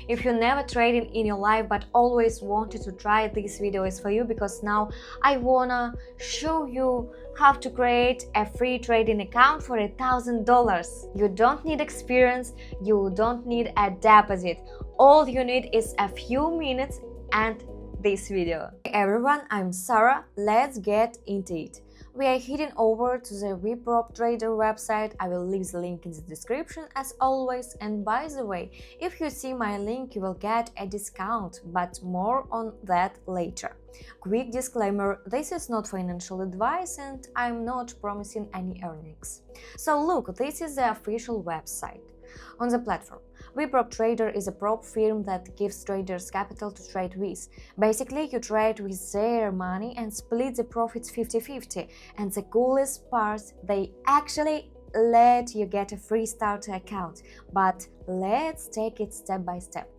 If you never traded in your life but always wanted to try, this video is for you, because now I wanna show you how to create a free trading account for $1,000. You don't need experience, you don't need a deposit. All you need is a few minutes and this video. Hey everyone, I'm Sarah. Let's get into it. We are heading over to the VpropTrader website. I will leave the link in the description as always. And by the way, if you see my link, you will get a discount, but more on that later. Quick disclaimer, this is not financial advice and I'm not promising any earnings. So look, this is the official website. On the platform, VpropTrader is a prop firm that gives traders capital to trade with. Basically, you trade with their money and split the profits 50-50. And the coolest part, they actually let you get a free starter account. But let's take it step by step.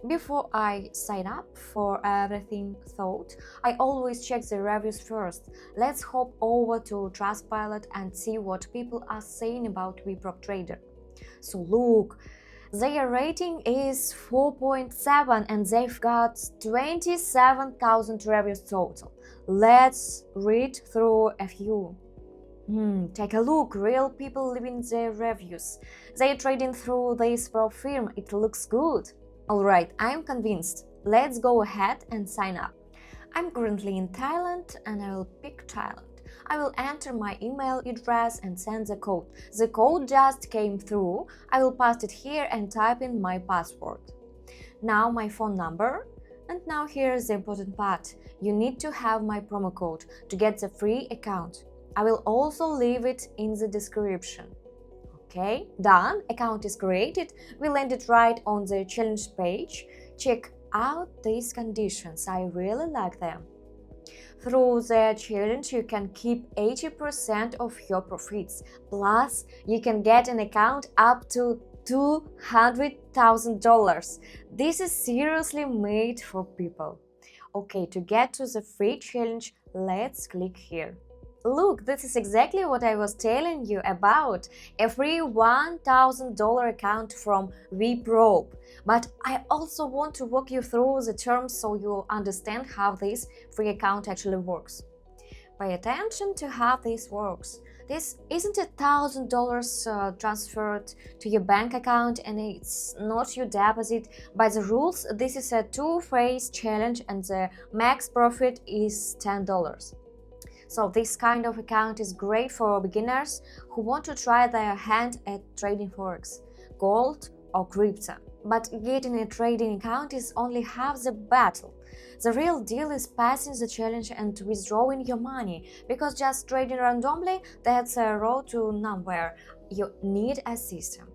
Before I sign up for everything thought, I always check the reviews first. Let's hop over to Trustpilot and see what people are saying about VpropTrader. So look, their rating is 4.7 and they've got 27,000 reviews total. Let's read through a few. Take a look, real people leaving their reviews. They're trading through this prop firm, it looks good. Alright, I'm convinced. Let's go ahead and sign up. I'm currently in Thailand and I will pick Thailand. I will enter my email address and send the code. The code just came through. I will paste it here and type in my password. Now my phone number. And now here's the important part. You need to have my promo code to get the free account. I will also leave it in the description. Okay, done. Account is created. We landed right on the challenge page. Check out these conditions. I really like them. Through the challenge, you can keep 80% of your profits. Plus, you can get an account up to $200,000. This is seriously made for people. Okay, to get to the free challenge, let's click here. Look, this is exactly what I was telling you about, a free $1,000 account from VProp. But I also want to walk you through the terms so you understand how this free account actually works. Pay attention to how this works. This isn't $1,000 transferred to your bank account and it's not your deposit. By the rules, this is a two-phase challenge and the max profit is $10. So this kind of account is great for beginners who want to try their hand at trading Forex, gold or crypto. But getting a trading account is only half the battle. The real deal is passing the challenge and withdrawing your money, because just trading randomly, that's a road to nowhere. You need a system.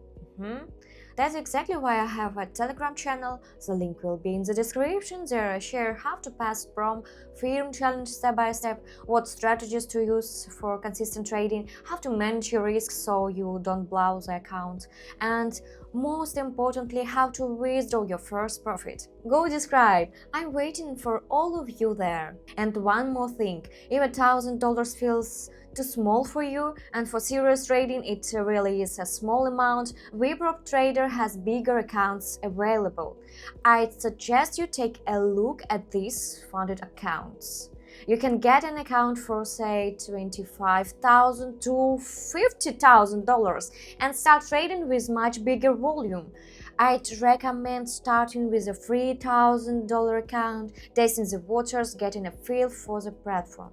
That's exactly why I have a Telegram channel. The link will be in the description. There I share how to pass from firm challenge step by step, what strategies to use for consistent trading, how to manage your risks so you don't blow the account, and most importantly, how to withdraw your first profit. Go subscribe. I'm waiting for all of you there. And one more thing, if $1,000 feels too small for you, and for serious trading it really is a small amount, VpropTrader has bigger accounts available. I'd suggest you take a look at these funded accounts. You can get an account for say $25,000 to $50,000 and start trading with much bigger volume. I'd recommend starting with a $3,000 account, testing the waters, getting a feel for the platform.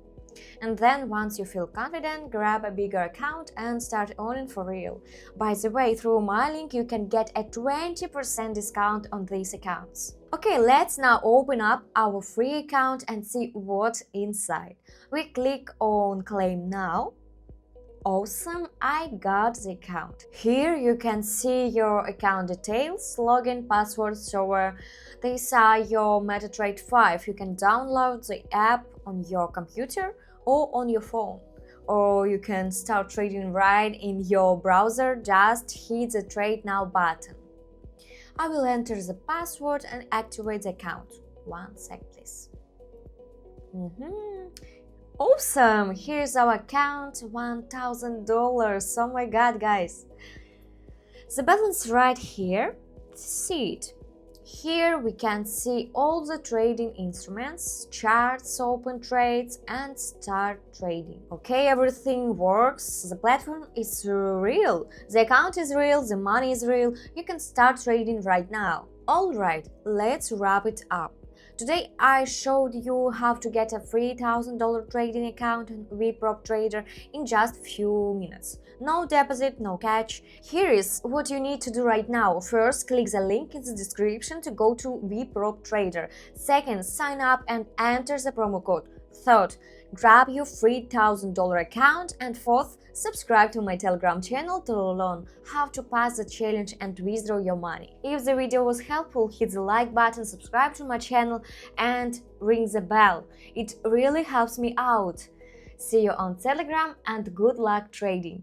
And then once you feel confident, grab a bigger account and start earning for real. By the way, through my link you can get a 20% discount on these accounts. Okay, let's now open up our free account and see what's inside. We click on Claim Now. Awesome, I got the account. Here you can see your account details, login, password, server. These are your MetaTrader 5. You can download the app on your computer or on your phone. Or you can start trading right in your browser, just hit the Trade Now button. I will enter the password and activate the account. 1 sec, please. Awesome! Here's our account, $1,000. Oh my god, guys! The balance right here. See it. Here we can see all the trading instruments, charts, open trades, and start trading. Okay, everything works, the platform is real, the account is real, the money is real, you can start trading right now. Alright, let's wrap it up. Today I showed you how to get a free $1,000 trading account on VpropTrader in just few minutes. No deposit, no catch. Here is what you need to do right now. First, click the link in the description to go to VpropTrader. Second, sign up and enter the promo code. Third, grab your free $1,000 account. And fourth, subscribe to my Telegram channel to learn how to pass the challenge and withdraw your money. If the video was helpful, hit the like button, subscribe to my channel and ring the bell. It really helps me out. See you on Telegram and good luck trading!